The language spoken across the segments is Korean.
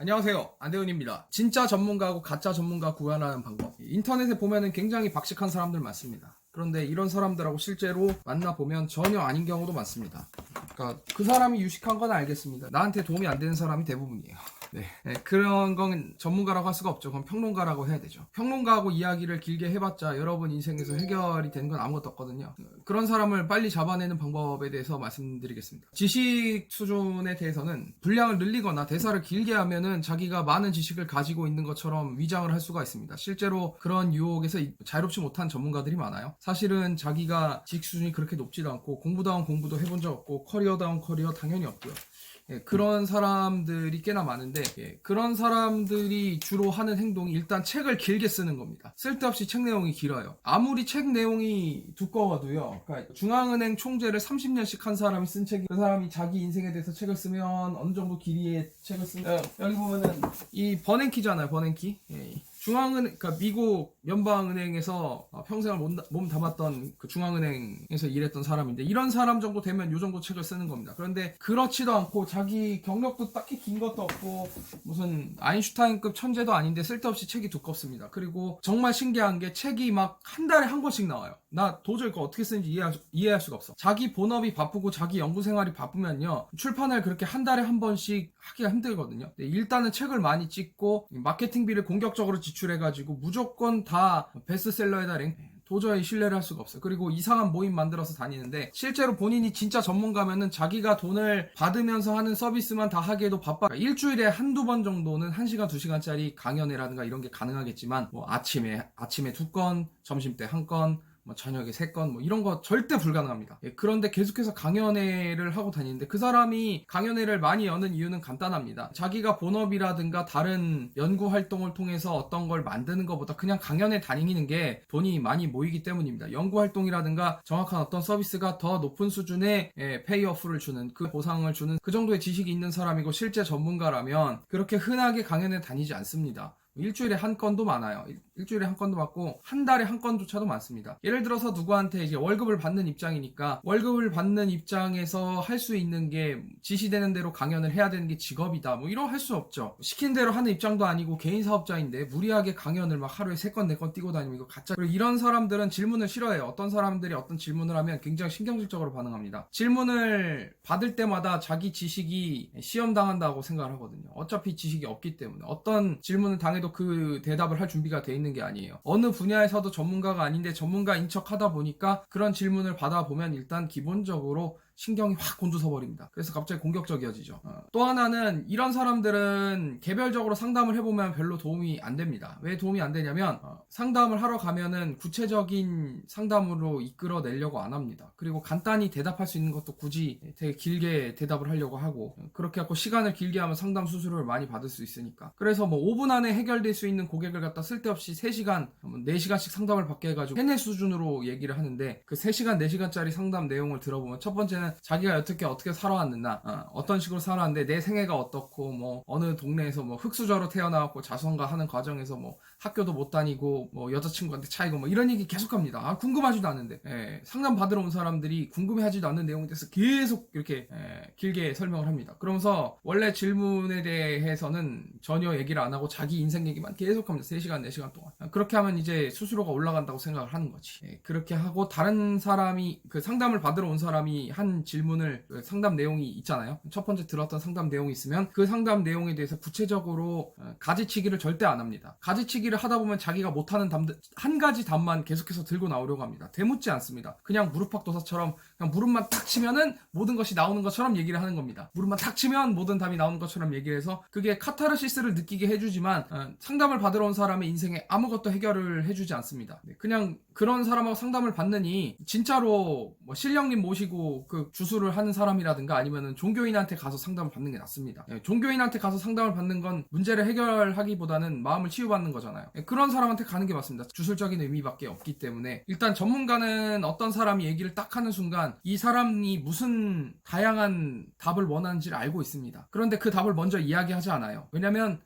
안녕하세요, 안대훈입니다. 진짜 전문가하고 가짜 전문가 구분하는 방법. 인터넷에 보면은 굉장히 박식한 사람들 많습니다. 그런데 이런 사람들하고 실제로 만나보면 전혀 아닌 경우도 많습니다. 그러니까 그 사람이 유식한 건 알겠습니다. 나한테 도움이 안 되는 사람이 대부분이에요. 네, 그런 건 전문가라고 할 수가 없죠. 그럼 평론가라고 해야 되죠. 평론가하고 이야기를 길게 해봤자 여러분 인생에서 해결이 되는 건 아무것도 없거든요. 그런 사람을 빨리 잡아내는 방법에 대해서 말씀드리겠습니다. 지식 수준에 대해서는 분량을 늘리거나 대사를 길게 하면은 자기가 많은 지식을 가지고 있는 것처럼 위장을 할 수가 있습니다. 실제로 그런 유혹에서 자유롭지 못한 전문가들이 많아요. 사실은 자기가 지식 수준이 그렇게 높지도 않고 공부다운 공부도 해본 적 없고 커리어다운 커리어 당연히 없고요. 그런 사람들이 꽤나 많은데 그런 사람들이 주로 하는 행동이 일단 책을 길게 쓰는 겁니다. 쓸데없이 책 내용이 길어요. 아무리 책 내용이 두꺼워도요. 그러니까 중앙은행 총재를 30년씩 한 사람이 쓴 책이 그 사람이 자기 인생에 대해서 책을 쓰면 어느 정도 길이의 책을 쓰면 여기 보면은 이 버냉키잖아요. 버냉키. 중앙은행, 그러니까 미국 연방은행에서 평생을 몸 담았던 그 중앙은행에서 일했던 사람인데 이런 사람 정도 되면 이 정도 책을 쓰는 겁니다. 그런데 그렇지도 않고 자기 경력도 딱히 긴 것도 없고 무슨 아인슈타인급 천재도 아닌데 쓸데없이 책이 두껍습니다. 그리고 정말 신기한 게 책이 막 한 달에 한 권씩 나와요. 나 도저히 그거 어떻게 쓰는지 이해할 수가 없어. 자기 본업이 바쁘고 자기 연구 생활이 바쁘면요 출판을 그렇게 한 달에 한 번씩 하기가 힘들거든요. 일단은 책을 많이 찍고 마케팅비를 공격적으로 지출해가지고 무조건 다 베스트셀러에다 도저히 신뢰를 할 수가 없어요. 그리고 이상한 모임 만들어서 다니는데 실제로 본인이 진짜 전문가면은 자기가 돈을 받으면서 하는 서비스만 다 하기에도 바빠. 그러니까 일주일에 한두 번 정도는 1시간, 2시간짜리 강연회라든가 이런 게 가능하겠지만 뭐 아침에 2건, 점심때 1건, 저녁에 3건 이런 거 절대 불가능합니다. 그런데 계속해서 강연회를 하고 다니는데 그 사람이 강연회를 많이 여는 이유는 간단합니다. 자기가 본업이라든가 다른 연구 활동을 통해서 어떤 걸 만드는 것보다 그냥 강연회 다니는 게 돈이 많이 모이기 때문입니다. 연구 활동이라든가 정확한 어떤 서비스가 더 높은 수준의 페이오프를 주는 그 보상을 주는 그 정도의 지식이 있는 사람이고 실제 전문가라면 그렇게 흔하게 강연회 다니지 않습니다. 일주일에 한 건도 많아요. 일주일에 한 건도 많고 한 달에 한 건조차도 많습니다. 예를 들어서 누구한테 이제 월급을 받는 입장이니까 월급을 받는 입장에서 할 수 있는 게 지시되는 대로 강연을 해야 되는 게 직업이다. 이런 할 수 없죠. 시킨 대로 하는 입장도 아니고 개인 사업자인데 무리하게 강연을 막 하루에 3건, 4건 뛰고 다니면 이거 가짜. 그리고 이런 사람들은 질문을 싫어해요. 어떤 사람들이 어떤 질문을 하면 굉장히 신경질적으로 반응합니다. 질문을 받을 때마다 자기 지식이 시험당한다고 생각을 하거든요. 어차피 지식이 없기 때문에 어떤 질문을 당해도 그 대답을 할 준비가 돼 있는 게 아니에요. 어느 분야에서도 전문가가 아닌데 전문가인 척 하다 보니까 그런 질문을 받아보면 일단 기본적으로 신경이 확 곤두서 버립니다. 그래서 갑자기 공격적이어지죠. 또 하나는 이런 사람들은 개별적으로 상담을 해보면 별로 도움이 안 됩니다. 왜 도움이 안 되냐면 상담을 하러 가면은 구체적인 상담으로 이끌어내려고 안 합니다. 그리고 간단히 대답할 수 있는 것도 굳이 되게 길게 대답을 하려고 하고 그렇게 하고 시간을 길게 하면 상담 수수료를 많이 받을 수 있으니까 그래서 5분 안에 해결될 수 있는 고객을 갖다 쓸데없이 3시간, 4시간씩 상담을 받게 해가지고 세뇌 수준으로 얘기를 하는데 그 3시간, 4시간짜리 상담 내용을 들어보면 첫 번째는 자기가 어떻게 살아왔느냐 어떤 식으로 살아왔는데 내 생애가 어떻고 어느 동네에서 흙수저로 태어나왔고 자선가 하는 과정에서 학교도 못 다니고 여자친구한테 차이고 이런 얘기 계속합니다. 궁금하지도 않은데 상담 받으러 온 사람들이 궁금해하지도 않는 내용에 대해서 계속 이렇게 길게 설명을 합니다. 그러면서 원래 질문에 대해서는 전혀 얘기를 안 하고 자기 인생 얘기만 계속합니다. 3시간, 4시간 동안. 그렇게 하면 이제 수수료가 올라간다고 생각을 하는 거지. 그렇게 하고 다른 사람이 그 상담을 받으러 온 사람이 한 질문을 상담 내용이 있잖아요. 첫 번째 들었던 상담 내용이 있으면 그 상담 내용에 대해서 구체적으로 가지치기를 절대 안 합니다. 가지치기를 하다 보면 자기가 못하는 답들 한 가지 답만 계속해서 들고 나오려고 합니다. 되묻지 않습니다. 그냥 무릎팍도사처럼 그냥 무릎만 탁 치면은 모든 것이 나오는 것처럼 얘기를 하는 겁니다. 무릎만 탁 치면 모든 답이 나오는 것처럼 얘기를 해서 그게 카타르시스를 느끼게 해주지만 상담을 받으러 온 사람의 인생에 아무것도 해결을 해주지 않습니다. 그냥 그런 사람하고 상담을 받느니 진짜로 신령님 모시고 그 주술을 하는 사람이라든가 아니면은 종교인한테 가서 상담을 받는 게 낫습니다. 종교인한테 가서 상담을 받는 건 문제를 해결하기보다는 마음을 치유받는 거잖아요. 그런 사람한테 가는 게 맞습니다. 주술적인 의미밖에 없기 때문에 일단 전문가는 어떤 사람이 얘기를 딱 하는 순간 이 사람이 무슨 다양한 답을 원하는지를 알고 있습니다. 그런데 그 답을 먼저 이야기하지 않아요. 왜냐면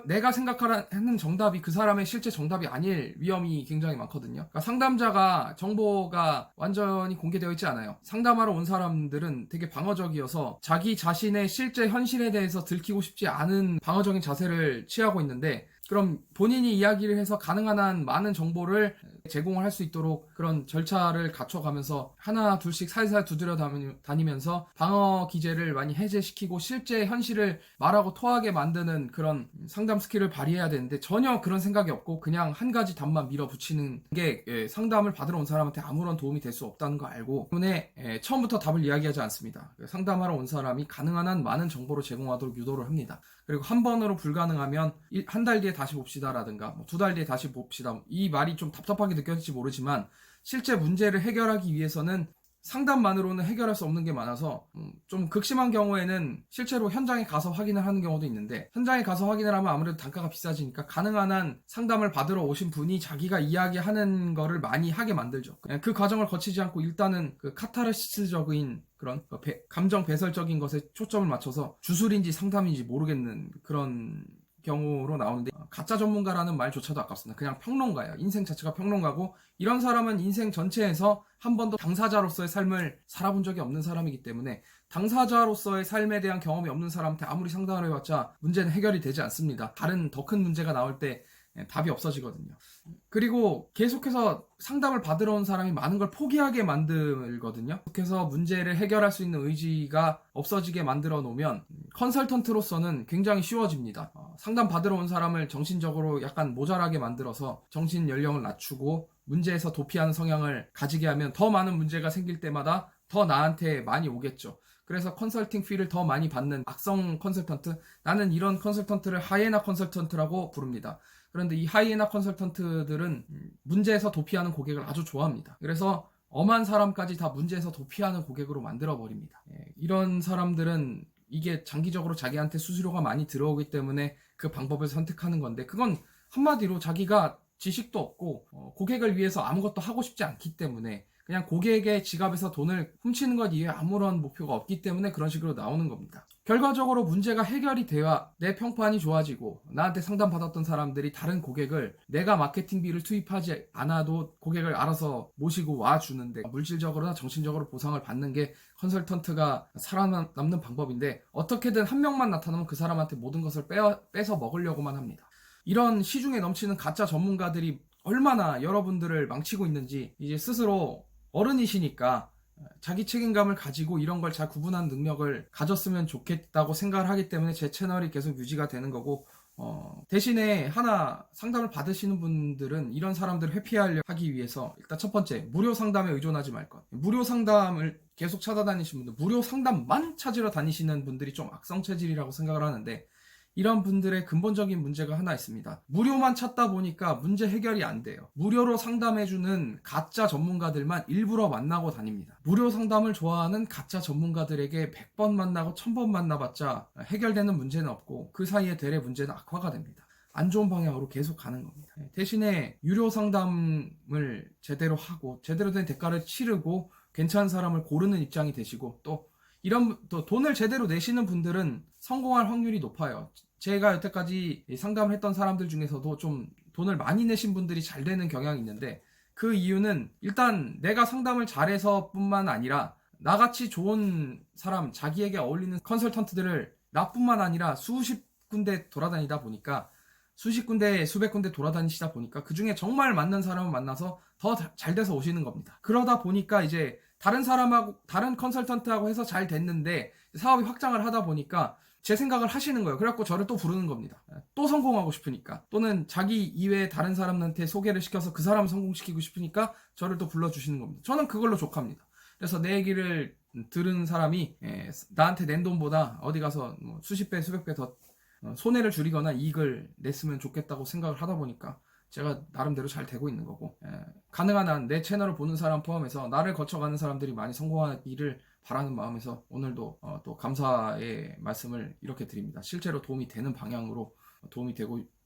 내가 생각하는 정답이 그 사람의 실제 정답이 아닐 위험이 굉장히 많거든요. 그러니까 상담자가 정보가 완전히 공개되어 있지 않아요. 상담하러 온 사람 사람들은 되게 방어적이어서 자기 자신의 실제 현실에 대해서 들키고 싶지 않은 방어적인 자세를 취하고 있는데, 그럼 본인이 이야기를 해서 가능한 한 많은 정보를 제공을 할 수 있도록 그런 절차를 갖춰가면서 하나 둘씩 살살 두드려 다니면서 방어 기제를 많이 해제시키고 실제 현실을 말하고 토하게 만드는 그런 상담 스킬을 발휘해야 되는데, 전혀 그런 생각이 없고 그냥 한 가지 답만 밀어붙이는 게 상담을 받으러 온 사람한테 아무런 도움이 될 수 없다는 거 알고 때문에 처음부터 답을 이야기하지 않습니다. 상담하러 온 사람이 가능한 한 많은 정보를 제공하도록 유도를 합니다. 그리고 한 번으로 불가능하면 한 달 뒤에 다시 봅시다 라든가 2달 뒤에 다시 봅시다, 이 말이 좀 답답하게 느껴질지 모르지만 실제 문제를 해결하기 위해서는 상담만으로는 해결할 수 없는 게 많아서 좀 극심한 경우에는 실제로 현장에 가서 확인을 하는 경우도 있는데, 현장에 가서 확인을 하면 아무래도 단가가 비싸지니까 가능한 한 상담을 받으러 오신 분이 자기가 이야기하는 거를 많이 하게 만들죠. 그 과정을 거치지 않고 일단은 그 카타르시스적인 그런 감정 배설적인 것에 초점을 맞춰서 주술인지 상담인지 모르겠는 그런 경우로 나오는데, 가짜 전문가라는 말조차도 아깝습니다. 그냥 평론가예요. 인생 자체가 평론가고, 이런 사람은 인생 전체에서 한 번도 당사자로서의 삶을 살아본 적이 없는 사람이기 때문에 당사자로서의 삶에 대한 경험이 없는 사람한테 아무리 상담을 해봤자 문제는 해결이 되지 않습니다. 다른 더 큰 문제가 나올 때 답이 없어지거든요. 그리고 계속해서 상담을 받으러 온 사람이 많은 걸 포기하게 만들거든요. 계속해서 문제를 해결할 수 있는 의지가 없어지게 만들어 놓으면 컨설턴트로서는 굉장히 쉬워집니다. 상담 받으러 온 사람을 정신적으로 약간 모자라게 만들어서 정신 연령을 낮추고 문제에서 도피하는 성향을 가지게 하면 더 많은 문제가 생길 때마다 더 나한테 많이 오겠죠. 그래서 컨설팅 피를 더 많이 받는 악성 컨설턴트, 나는 이런 컨설턴트를 하이에나 컨설턴트라고 부릅니다. 그런데 이 하이에나 컨설턴트들은 문제에서 도피하는 고객을 아주 좋아합니다. 그래서 엄한 사람까지 다 문제에서 도피하는 고객으로 만들어버립니다. 이런 사람들은 이게 장기적으로 자기한테 수수료가 많이 들어오기 때문에 그 방법을 선택하는 건데, 그건 한마디로 자기가 지식도 없고 고객을 위해서 아무것도 하고 싶지 않기 때문에, 그냥 고객의 지갑에서 돈을 훔치는 것 이외에 아무런 목표가 없기 때문에 그런 식으로 나오는 겁니다. 결과적으로 문제가 해결이 돼야 내 평판이 좋아지고, 나한테 상담받았던 사람들이 다른 고객을 내가 마케팅비를 투입하지 않아도 고객을 알아서 모시고 와주는데, 물질적으로나 정신적으로 보상을 받는 게 컨설턴트가 살아남는 방법인데, 어떻게든 한 명만 나타나면 그 사람한테 모든 것을 뺏어 먹으려고만 합니다. 이런 시중에 넘치는 가짜 전문가들이 얼마나 여러분들을 망치고 있는지 이제 스스로 어른이시니까 자기 책임감을 가지고 이런 걸 잘 구분하는 능력을 가졌으면 좋겠다고 생각을 하기 때문에 제 채널이 계속 유지가 되는 거고, 대신에 하나 상담을 받으시는 분들은 이런 사람들을 회피하기 위해서 일단 첫 번째, 무료 상담에 의존하지 말 것. 무료 상담을 계속 찾아다니시는 분들, 무료 상담만 찾으러 다니시는 분들이 좀 악성 체질이라고 생각을 하는데, 이런 분들의 근본적인 문제가 하나 있습니다. 무료만 찾다 보니까 문제 해결이 안 돼요. 무료로 상담해주는 가짜 전문가들만 일부러 만나고 다닙니다. 무료 상담을 좋아하는 가짜 전문가들에게 100번 만나고 1000번 만나봤자 해결되는 문제는 없고, 그 사이에 대래 문제는 악화가 됩니다. 안 좋은 방향으로 계속 가는 겁니다. 대신에 유료 상담을 제대로 하고 제대로 된 대가를 치르고 괜찮은 사람을 고르는 입장이 되시고, 또 돈을 제대로 내시는 분들은 성공할 확률이 높아요. 제가 여태까지 상담을 했던 사람들 중에서도 좀 돈을 많이 내신 분들이 잘 되는 경향이 있는데, 그 이유는 일단 내가 상담을 잘해서 뿐만 아니라 나같이 좋은 사람, 자기에게 어울리는 컨설턴트들을 나뿐만 아니라 수십 군데 돌아다니다 보니까, 수십 군데, 수백 군데 돌아다니시다 보니까 그 중에 정말 맞는 사람을 만나서 더 잘 돼서 오시는 겁니다. 그러다 보니까 이제 다른 사람하고, 다른 컨설턴트하고 해서 잘 됐는데 사업이 확장을 하다 보니까 제 생각을 하시는 거예요. 그래갖고 저를 또 부르는 겁니다. 또 성공하고 싶으니까, 또는 자기 이외에 다른 사람한테 소개를 시켜서 그 사람을 성공시키고 싶으니까 저를 또 불러주시는 겁니다. 저는 그걸로 족합니다. 그래서 내 얘기를 들은 사람이 나한테 낸 돈보다 어디 가서 수십 배, 수백 배 더 손해를 줄이거나 이익을 냈으면 좋겠다고 생각을 하다 보니까 제가 나름대로 잘 되고 있는 거고, 가능한 한 내 채널을 보는 사람 포함해서 나를 거쳐가는 사람들이 많이 성공하기를 바라는 마음에서 오늘도 또 감사의 말씀을 이렇게 드립니다. 실제로 도움이 되는 방향으로 도움이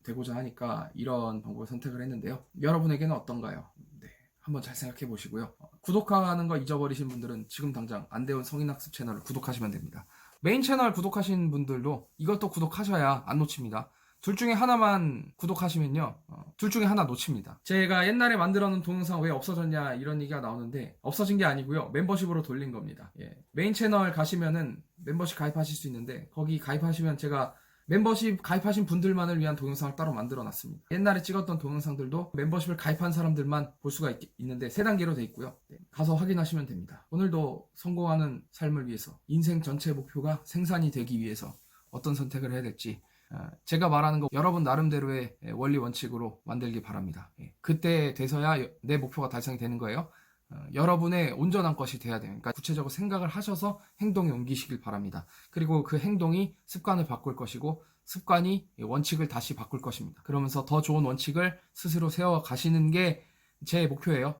되고자 하니까 이런 방법을 선택을 했는데요. 여러분에게는 어떤가요? 네, 한번 잘 생각해 보시고요. 구독하는 거 잊어버리신 분들은 지금 당장 안대원 성인학습 채널을 구독하시면 됩니다. 메인 채널 구독하신 분들도 이것도 구독하셔야 안 놓칩니다. 둘 중에 하나만 구독하시면요, 둘 중에 하나 놓칩니다. 제가 옛날에 만들어 놓은 동영상 왜 없어졌냐 이런 얘기가 나오는데 없어진 게 아니고요, 멤버십으로 돌린 겁니다. 예. 메인 채널 가시면은 멤버십 가입하실 수 있는데 거기 가입하시면 제가 멤버십 가입하신 분들만을 위한 동영상을 따로 만들어 놨습니다. 옛날에 찍었던 동영상들도 멤버십을 가입한 사람들만 볼 수가 있는데 3단계로 돼 있고요. 네, 가서 확인하시면 됩니다. 오늘도 성공하는 삶을 위해서, 인생 전체 목표가 생산이 되기 위해서 어떤 선택을 해야 될지 제가 말하는 거 여러분 나름대로의 원리 원칙으로 만들기 바랍니다. 그때 돼서야 내 목표가 달성이 되는 거예요. 여러분의 온전한 것이 돼야 돼요. 그러니까 구체적으로 생각을 하셔서 행동에 옮기시길 바랍니다. 그리고 그 행동이 습관을 바꿀 것이고 습관이 원칙을 다시 바꿀 것입니다. 그러면서 더 좋은 원칙을 스스로 세워 가시는 게 제 목표예요.